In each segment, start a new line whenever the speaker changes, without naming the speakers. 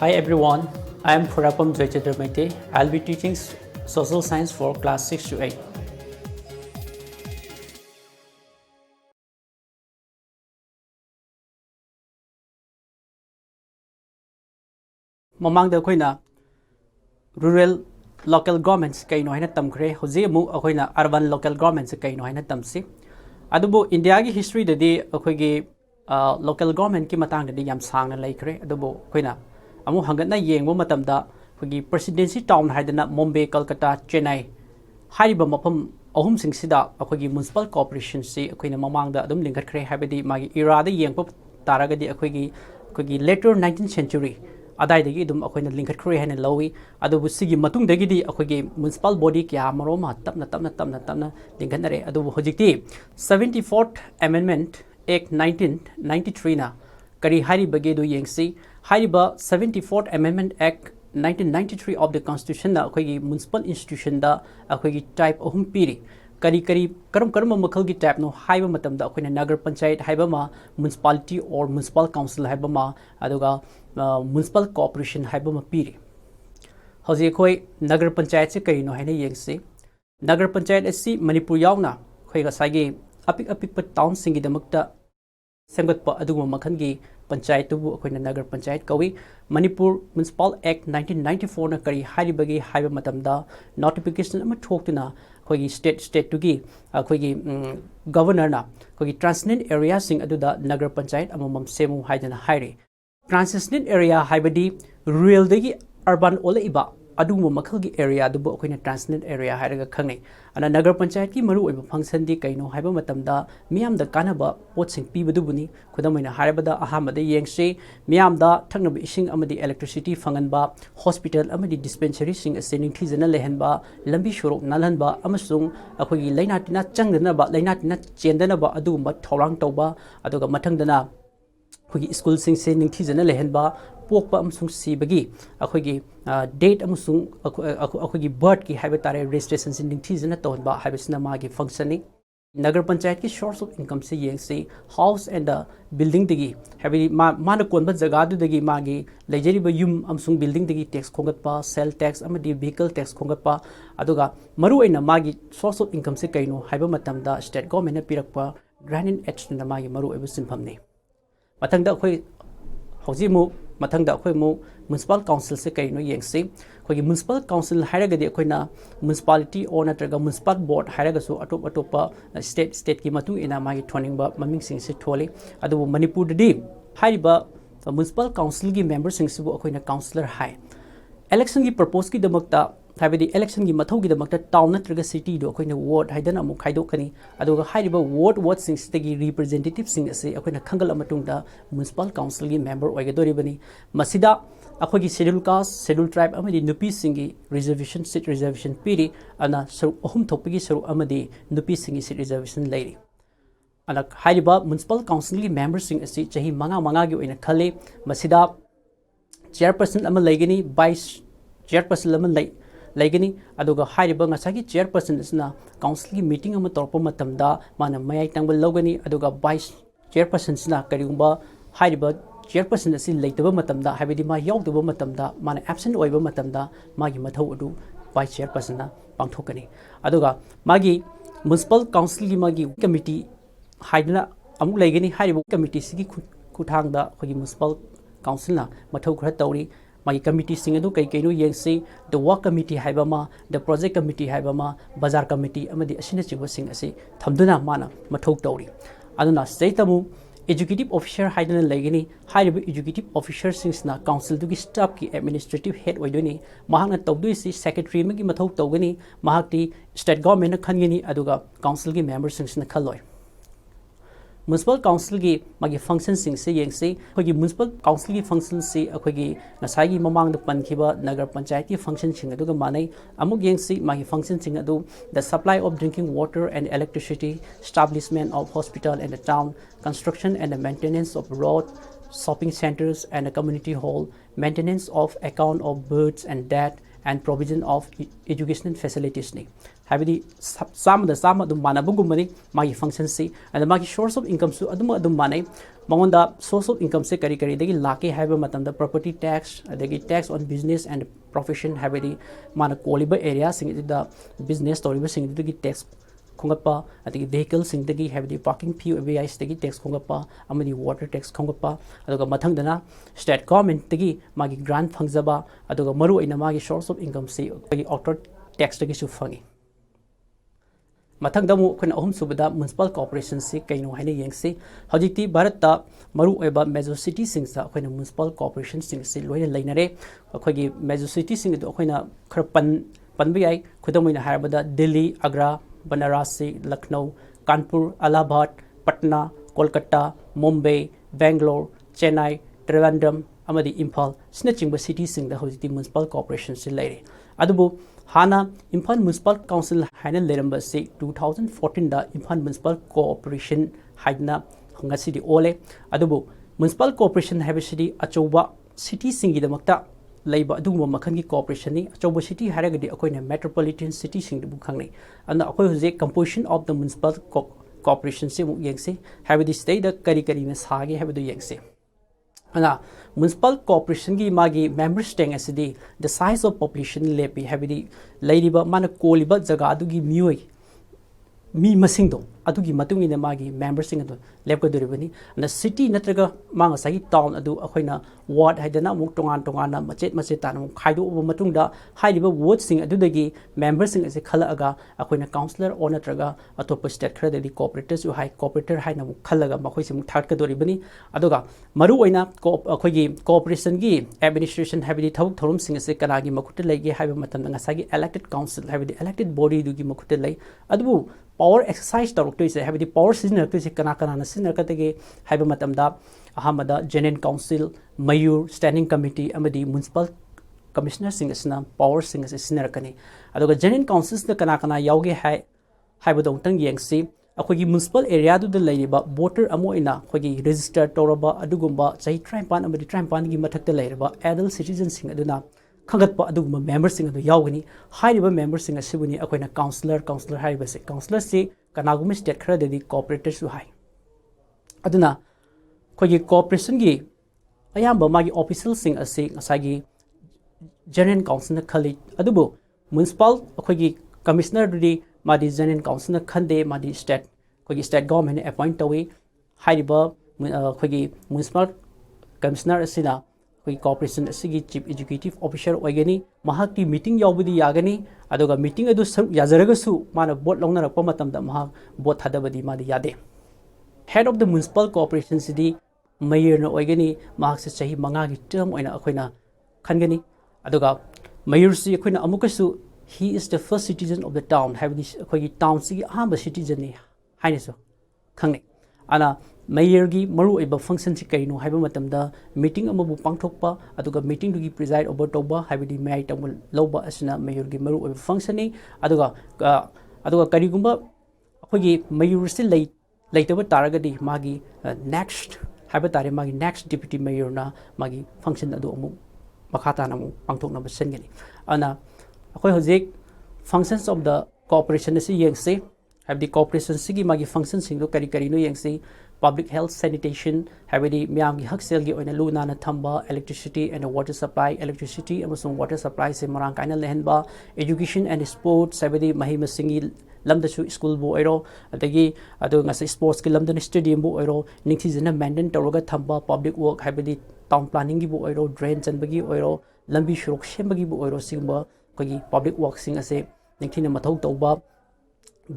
Hi everyone, I am Purapam Dwechadramite. I'll be teaching social science for class 6 to 8. Mamangda akoina rural local governments kaino haina tamkhre hoji amu akoina urban local governments kaino haina tamsi adubu India gi history dadi akoigi local government ki matang dadi yam sangna laikre adubu akoina amu hangatna yengbo matamda akoigi presidency town haidana Mumbai Kolkata Chennai hariba mapam ahum singsida akoigi municipal corporation si akoina mamangda adum lingkhatkre habadi magi era da yengpo taragadi akoigi later 19th century अदायदगी दुम अखोइना लिंकट खरे हैन लवी अदुबु सिगी मतुंग दगिदी अखोइगे municipal body क्या मरोमा तपना लिंकनरे अदुबु होजिकती 74th amendment act 1993 ना करी हारी बगे दु येंगसी हारी ब 74th amendment act 1993 of the constitution ना अखोइगे म्युनिसिपल इंस्टीट्यूशन दा अखोइगे टाइप अहुम पीरी करी करम मखल की टाइप नो हाइबा मतम दा अखोइना नगर पंचायत हाइबा मा म्युनिसिपालिटी और म्युनिसिपल काउंसिल हाइबा मा अदुगा म्युनिसिपल कॉर्पोरेशन हाइबा मा पीरी हौजे अखोइ नगर पंचायत से करिनो हाइना येंगसे नगर पंचायत असि मणिपुर यावना अखोइ गसागे अपिक टाउन सिंगी दमकता सेमगतपा अदुगुम मखनगी पंचायत तुबु अखोइना नगर पंचायत कवि मणिपुर म्युनिसिपल एक्ट 1994 ना करी हारिबगे हाइबा मतमदा नोटिफिकेशन अमा ठोक्तुना अखोइगी स्टेट तुगी अखोइगी गवर्नर ना अखोइगी ट्रांसनेंट एरिया सिंग अदुदा नगर पंचायत अममम सेमु हाइदना हाइरे ट्रांसनेंट एरिया हाइबदी रूरल दगी अर्बन ओलेइबा अदुगुम मखलगी एरिया दुबु अखोइना ट्रांसनेंट एरिया हाइरगा खंगनै अना नगर पंचायत की मरु ओइबा फंक्शन दी कइनो हाइबा मतमदा मियामदा कानाबा पोटसिंग पीबदुबुनी खुदमैना हाइबदा अहामदा येंगसे मियामदा थंगनब इसिंग अमदी इलेक्ट्रिसिटी फंगनबा हॉस्पिटल अमदी डिस्पेंसरी सिंग असे निंगथीजना लेहनबा लंबी सोरोक नालहनबा अमसुंग अखोइगी लैनाटिना चंगदनबा लैनाटिना चेंदनबा अदुगुम थौरांग तौबा अदुगा मथंगदना अखोइगी स्कूल सिंग से निंगथीजना लेहनबा पोकपा अमसुंग सीबगी अखोइगी डेट अमसुंग अखोइगी बर्थ की हाइबा तारे रजिस्ट्रेशन से निंगथीजना तौनबा हाइबसना मागी फंक्शनिंग नगर पंचायत की सोर्स ऑफ इनकम से येंगसे हाउस एंड बिल्डिंग दगी हाइबी माना कोनबा जगह दुदगी मागी लेजरिबा युम अमसुंग बिल्डिंग दगी टैक्स खोंगतपा सेल टैक्स अमदी व्हीकल टैक्स खोंगतपा अदुगा मरु ओइना मागी सोर्स ऑफ इनकम से कइनो हाइबा मतमदा स्टेट गवर्नमेंट ना पिरकपा ग्रांट इन एड्स ना मागी मरु ओइबा सिंफमने मथंगदा अखोइ हौजिमु मथंगदा अखोइ मु म्युनिसिपल काउंसिल से कइनो येंगसे अखोइ म्युनिसिपल काउंसिल हाइरगदि अखोइना म्युनिसिपालिटी और नत्रगा म्युनिसिपल बोर्ड हाइरगसु अटोप स्टेट की मतुंग इना मागी थोनिंगबा ममिंग सिंग से थोले अदुबु मणिपुर दि हाइरिबा म्युनिसिपल काउंसिल की मेंबर सिंग सिबु अखोइना काउंसिलर हाइ इलेक्शन की पर्पस की दमकता हाइबदि इलेक्शन की मथौ की दमकता टाउन नत्रगा सिटी दो अखोइना वार्ड हाइदना अमु खाइदोकनी अदुगा हाइरिबा वार्ड सिंग सितगी रिप्रेजेंटेटिव सिंग असे अखोइना खंगल अमतुंगदा म्युनिसिपल काउंसिल की मेंबर ओइगदोरिबनी मसिदा अखोइगी शेड्यूल कास्ट शेड्यूल ट्राइब अमदी नुपी सिंगी रिजर्वेशन सीट रिजर्वेशन पीरी अना सरु अहुम थोपगी सरु अमदी नुपी सिंगी सीट रिजर्वेशन लेरी अना हाइरिबा म्युनिसिपल काउंसिल की मेंबर सिंग असी चही मंगा की ओइना खले मसिदा चेयरपर्सन अमा लेगनी वाइस चेयरपर्सन अमा लेगनी अदुगा हाइरिबा ngसागी चेयरपर्सन असना काउंसिल की मीटिंग अमा तोरपा मतमदा माना मयाई तंगबल लौगनी अदुगा वाइस चेयरपर्सन सना करिगुंबा हाइरिबा चेयरपर्सन असी लेतबा मतमदा हाइबदि मा यावदबा मतमदा माना एब्सेंट ओइबा मतमदा मागी मथौ अदु वाइस चेयरपर्सन ना पांगथोकनी अदुगा मागी म्युनिसिपल काउंसिल की मागी कमिटी हाइदना अमु लेगनी हाइरिबा कमिटी सिगी खुथांगदा अखोगी म्युनिसिपल काउंसिल ना मथौ खरा तौरी मागी कमिटी सिंग अदु कई कइनो येंगसे द वर्क कमिटी हाइबामा द प्रोजेक्ट कमिटी हाइबामा बाजार कमिटी अमदि असिना चिबो सिंग असे थमदुना माना मथौ तौरी अदुना सैतमु एजुकेटिव ऑफिसर हाइदना लेगनी हाइरिबा एजुकेटिव ऑफिसर सिंगसना काउंसिल दुगी स्टाफ की एडमिनिस्ट्रेटिव हेड ओइदोनी महांगना तौदुइसि सेक्रेटरी मगी मथौ तौगनी महाक्ति स्टेट गवर्नमेंट ना खनगनी अदुगा काउंसिल की मेंबर सिंगसना खलोय म्युनिसिपल काउंसिल की मागी फंक्शन सिंग से येंगसे अखोगी म्युनिसिपल काउंसिल की फंक्शन से अखोगी ngसागी ममांग पनखिबा नगर पंचायत की फंक्शन सिंग अदुगा मानै अमुक येंगसे मागी फंक्शन सिंग अदु the supply of drinking water and electricity establishment of hospital in the town construction and the maintenance of road shopping centers and a community hall maintenance of account of births and death and provision of educational facilities ni habidi sama adum mana bugumani magi function si and magi source of income su adum manai mangonda source of income se kari dagi lake haiba matamda property tax adagi tax on business and profession habidi mana koliba area sing da business toriba sing dagi tax khongapa adagi vehicle sing dagi habidi parking fee ABI dagi tax khongapa amadi water tax khongapa aduga mathang dana state government dagi magi grant phangzaba aduga maru ina magi source of income se auto tax dagi su phangi mathang damu khona ahum subada municipal corporation se kaino haina yengse hojikti bharat ta maru eba major city sing sa khoina municipal corporation sing se loina lainare akhogi major city sing do khoina khar panbi ai khudamoina harabada Delhi, Agra, Banarasi, Lucknow, Kanpur, Allahabad, Patna, Kolkata, Mumbai, Bangalore, Chennai, Trivandrum, amadi Imphal snatching city sing the hojikti municipal corporation se laire adubu hana Imphal municipal council haina leramba se 2014 da Imphal municipal corporation haina ngasi di ole adubu municipal corporation habisidi achoba city singi da makta leiba aduguma makhangi corporation ni achoba city haragadi akoina metropolitan city sing bu khangnai and akoi hoje composition of the municipal corporation se mu yengse habidi state da kari na sage habidu yengse ana municipal corporation gi magi members teng asidi the size of population lepi habidi leiriba mana koliba jaga adugi mioi mi masing do adugi matungi na magi members sing adu lepka duribani na city natraga manga sai town adu akhoina ward haidana muk tongan na machet tan muk khaidu uba matungda hailiba ward sing adu dagi members sing ase khala aga akhoina councillor or natraga atopa state khara dadi cooperative su high cooperator haina muk khalaga makhoi sim third ka duribani aduga maru oina akhoigi cooperation gi administration habidi thawuk thorum sing ase kanagi makut lege haiba matam ngasagi elected council habidi elected body dugi makut lei adu power exercise to is habidi power season to is kana na season katege haiba matamda ahamada general council mayor standing committee amadi municipal commissioner sing asna power sing as senior kani adoga general councils na kana yauge hai haiba dong tang yengsi akogi municipal area du de leiriba voter amo ina akogi register toraba adugumba chai trimpan amadi trimpan gi mathakta leiriba adult citizens sing aduna khangatpa aduguma members sing adu yaugani hairiba members sing asibuni akoina counselor haiba se counselor se kanagum state khara dedi cooperator su hai aduna khogi cooperation gi ayamba magi official sing ase ngasagi general council na khali adubu municipal khogi commissioner di madi general council na khande madi state khogi state government appoint tawi hairiba khogi municipal commissioner asina koi corporation asigi chief executive officer oigani mahakti meeting yaubudi yagani adoga meeting adu yazaraga su mana bot longna rakpa matamda mahak bot hadabadi madi yade head of the municipal corporation sidi mayor na oigani mahak se chahi manga gi term oina akoina khangani adoga mayor si akoina amukasu he is the first citizen of the town have this akogi town sigi ahamba citizen ni haine so khangne ana mayor gi maru eba function si kaino haiba matamda meeting amabu pangthokpa aduga meeting dugi preside over toba haibidi mai tamul loba asna mayor gi maru eba function ni aduga karigumba akogi mayor si leitaba taragadi magi next haiba tare magi next deputy mayor na magi function adu amu makhata namu pangthokna basengani ana akoi hojik functions of the corporation si yengse habdi corporation sigi magi function sing do kari no yengse public health sanitation habidi miam gi haksel gi oina luna na thamba electricity and water supply electricity amasung water supply se marang kaina lehenba education and sports habidi mahima singi lamda su school bo oiro adagi adu ngasa sports ki lamda stadium bo oiro ningthi jena maintain toroga thamba public work habidi town planning gi bo oiro drain chanbagi oiro lambi shurok shembagi bo oiro singba kogi public work sing ase ningthi na mathau tawba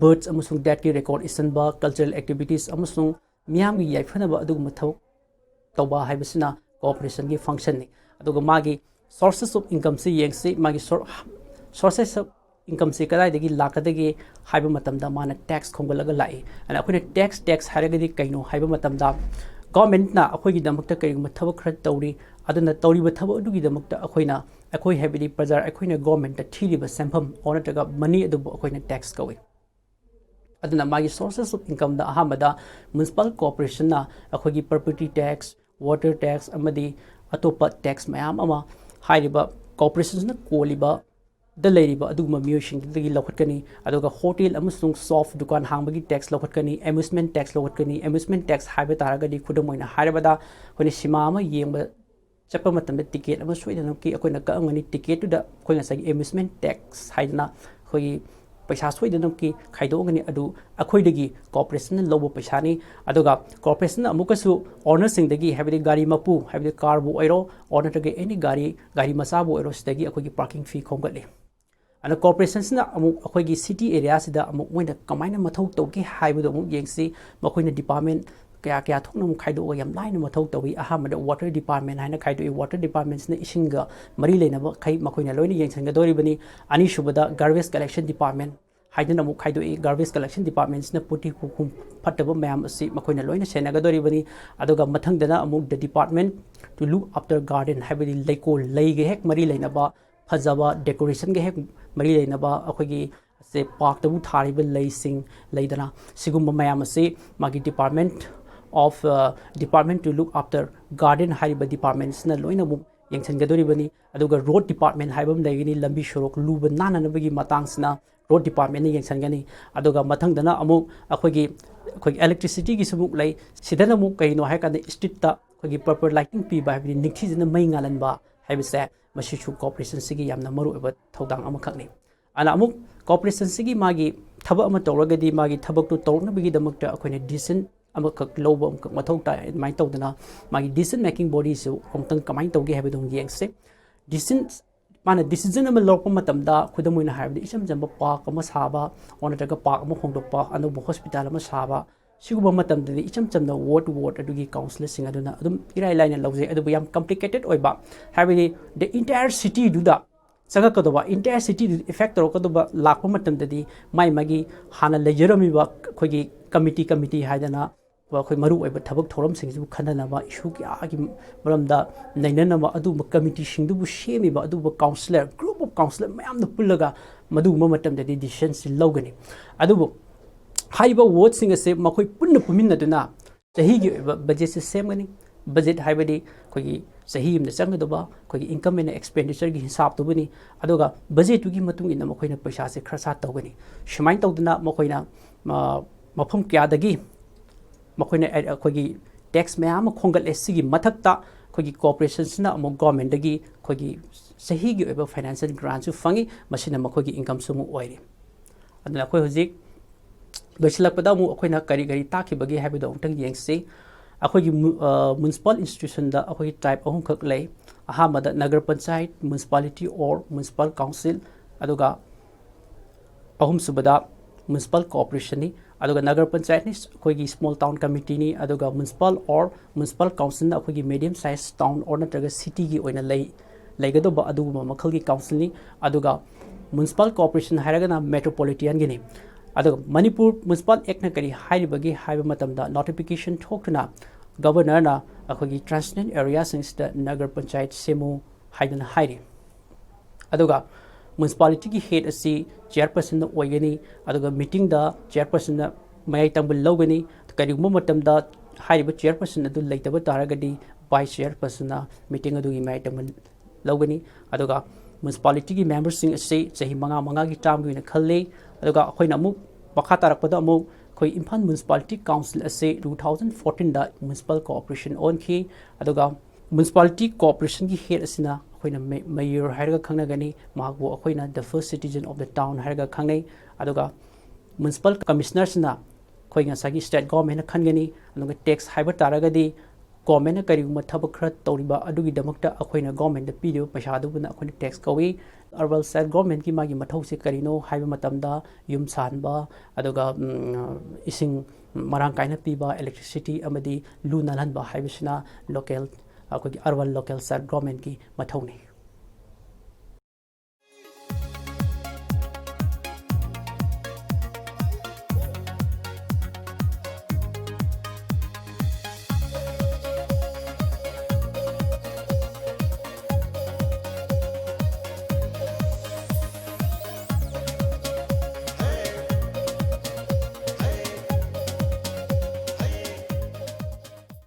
birds amasung that ki record isanba cultural activities amasung miam gi yaifana ba adu mathau tawba haibasina cooperation gi function ni aduga magi sources of income se yengse magi sources of income se kadai degi lakadagi haiba matamda mana tax khongalaga lai ana akhone tax haragadi kaino haiba matamda government na akhoi gi damakta kai mathaba khra tawri aduna tawri ba thaba adugi damakta akhoina akhoi habidi prajar akhoina government ta thiri ba sampham ona taga money adu akhoina tax kawi aduna magi sources of income da ahamada municipal corporation na akhogi property tax water tax amadi atopa tax mayam ama hairiba corporations na koliba द लेरिबा अदुगुमा मियोसिंगदगी लौखटकनी अदुगा hotel अमसुंग soft दुकान हांगबगी tax लौखटकनी एम्यूजमेंट टैक्स लौखटकनी एम्यूजमेंट टैक्स हाइबे तारगदी खुदमोइना हाइबदा कोनि सीमा अमा येंबा चप्पा मतम टिकेट अमा सोइदन की अखोइना कअंगनी टिकेट टुदा अखोइना सगी एम्यूजमेंट टैक्स हाइदना खोई पैसा सोइदन की खाइदोगनी अदु अखोइदगी कॉर्पोरेशन लौबो पैसानी अदुगा कॉर्पोरेशन अमुकसु ओनर सिंगदगी हाइबदी गाड़ी मपु हाइबदी कार बु ओइरो ओनर तगे एनी गाड़ी मसा बु ओइरो सिदगी अखोइगी पार्किंग फी खोंगले अन कॉर्पोरेशन अखोइगी सिटी एरिया सिदा अमुक मोइना कमाइना मथौ तौगे हाइबदो अमुक येंगसी मखोइना डिपार्टमेंट क्या क्या थोना मु खाइदो यम लाइन मथौ तौई अहामद वाटर डिपार्टमेंट हाइना खाइदो वाटर डिपार्टमेंट्स ने इसिंगा मरी लेना खाइ मखोइना लोइना येंगसंगदोरिबनी अनिसुबदा गार्बेज कलेक्शन डिपार्टमेंट हाइदना अमुक खाइदो गार्बेज कलेक्शन डिपार्टमेंट्स ने पुटी हुकुम फटब मैम असि मखोइना लोइना सेनागदोरिबनी अदुगा मथंगदना अमुक the department to look after garden हाइबदी लेको लेगे हेक मरी लेनाबा फजबा डेकोरेशन के हेक मरी लेनाबा अखोइगी से पार्क तबु थारिबा लेसिंग लेदना सिगुम मैम असि मागी department of department to look after garden हाइबा डिपार्टमेंट्स ना लोइना अमुक येंगसनगदोरिबनी अदुगा रोड डिपार्टमेंट हाइबम लेगिनी लंबी सड़क लुब नाननबगी मतांगसना रोड डिपार्टमेंट ने येंगसनगनी अदुगा मथंगदना अमुक अखोइगी इलेक्ट्रिसिटी की समुक लै सिदना अमुक कहिनो हाइ कान स्ट्रीट ता अखोइगी प्रॉपर लाइटिंग पीबा हाइबदी निखिजना मै ngalanba हाइबसे मसिसु कॉर्पोरेशन सिगी यामना मरु एबा थौदांग अमखकनी अना अमुक कॉर्पोरेशन सिगी मागी थबक अमा तौरगदी मागी थबक तो तौरनबगी दमकता अखोइने डिसेंट अमखक लोब अमखक मथौ ताय माइ तौदना मागी डिसीजन मेकिंग बॉडी सु अमतंग कमाइ तौगे हाइबदों येंगसे डिसीजन माना डिसीजन अमा लौरप मतमदा खुदमोइना हाइबदि इचम जंबा पार्क अमा साबा ओनटगा पार्क अमा होंदोपा अनोब हॉस्पिटल अमा साबा सिगुबा मतमदि इचम चमना वार्ड अदुगी काउंसिलर सिंग अदुना अदुम इराइ लाइना लौजे अदुबु याम कॉम्प्लिकेटेड ओइबा हाइबदि द इंटायर सिटी दुदा चगकदोबा इंटायर सिटी इफेक्ट तौरकदोबा लाख मतमदि माइ मागी हाना लेजरमिबा खोगी कमिटी हाइदना अखोइ मरु ओइबा थबक थोरम सिंगजु खननबा इशू क्यागी मरमदा नैननबा अदुबा कमिटी सिंगदुबु सेमिबा अदुबा काउंसिलर ग्रुप ऑफ काउंसिलर मयामनो पुल्लगा मदुबा मतमदि डिसीजन सि लौगनी अदुबु हाइबा वार्ड सिंग असे मखोइ पुन्न पुमिन्नदुना चहीगी बजेट से सेमगनी बजेट हाइबदी खोगी सही यमना चंगदोबा खोगी इनकम एंड एक्सपेंडिचर की हिसाब तोबनी अदुगा बजेट तुगी मतुंग इन मखोइना पैसा से खरसा तौगनी सुमाइन तौदना मखोइना मफम क्यादगी मखोइना अखोगी टैक्स मैम खोंगले सिगी मथक्ता खोगी कॉर्पोरेशंसना अमु गवर्नमेंट दगी खोगी सही की ओइबा फाइनेंशियल ग्रांट सु फंगी मसिना मखोगी इनकम सुमु ओइरे अदना अखोइ हुजिक लोइसलकपदा मु अखोइना करी ताखिबगी हाइबदो अंतंग येंगसे अखोगी म्युनिसिपल इंस्टीट्यूशन दा अखोगी टाइप अहुम खक लै अहामदा नगर पंचायत म्युनिसिपालिटी और म्युनिसिपल काउंसिल अदुगा अहुम सुबदा म्युनिसिपल कॉर्पोरेशन नि अदुगा नगर पंचायत नि अखोगी स्मॉल टाउन कमिटी नि अदुगा म्युनिसिपल और म्युनिसिपल काउंसिल अखोगी मीडियम साइज टाउन और नत्रगा सिटी की ओइना लैगदोबा अदुगुमा मखल की काउंसिल नि अदुगा म्युनिसिपल कॉर्पोरेशन हाइरगना मेट्रोपॉलिटन गिनी अदुगा मणिपुर म्युनिसिपल एक्ट न करी हाइबगी हाइब मतमदा नोटिफिकेशन थोक्तुना गवर्नर ना अखोगी ट्रांसलेंट एरिया सिंगस्दा नगर पंचायत सेमु हाइदना हाइरे अदुगा म्युनिसिपालिटी की हेड असी चेयरपर्सन ओइगनी अदुगा मीटिंग दा चेयरपर्सन मयाई तंबुल लौगनी करिगुम मतमदा हाइब चेयरपर्सन अदु लैतब तारगदी वाइस चेयरपर्सन मीटिंग अदुगी मयाई तंबुल लौगनी अदुगा म्युनिसिपालिटी की मेंबर्स असी चही मंगा की टाइम की खल्ले अदुगा अखोइना अमुक पखा तारकपदा अमुक अखोइ इम्फाल म्युनिसिपालिटी काउंसिल असे 2014 दा म्युनिसिपल कोऑपरेशन ओनखी अदुगा म्युनिसिपालिटी कोऑपरेशन की हेड असिना अखोइना मेयर हाइरगा खंगनगनी मागबो अखोइना the first citizen of the town हाइरगा खंगनै अदुगा म्युनिसिपल कमिश्नर सिना अखोइ ngसागी स्टेट गवर्नमेंट खनगनी अदुगा टैक्स हाइबर तारगदी गवर्नमेंट करिगुम थबक खर तौरिबा अदुगी दमकता अखोइना गवर्नमेंट पीदियो पैसा अदुबना अखोइना टैक्स कवी अर्बन सेट गवर्नमेंट की मागी मथौ से करिनो हाइबा मतमदा युम सानबा अदुगा इसिंग मरांग काइना पीबा इलेक्ट्रिसिटी अमदी लू नालहनबा हाइबसिना लोकल अखोगी अर्बन लोकल सेट गवर्नमेंट की मथौनी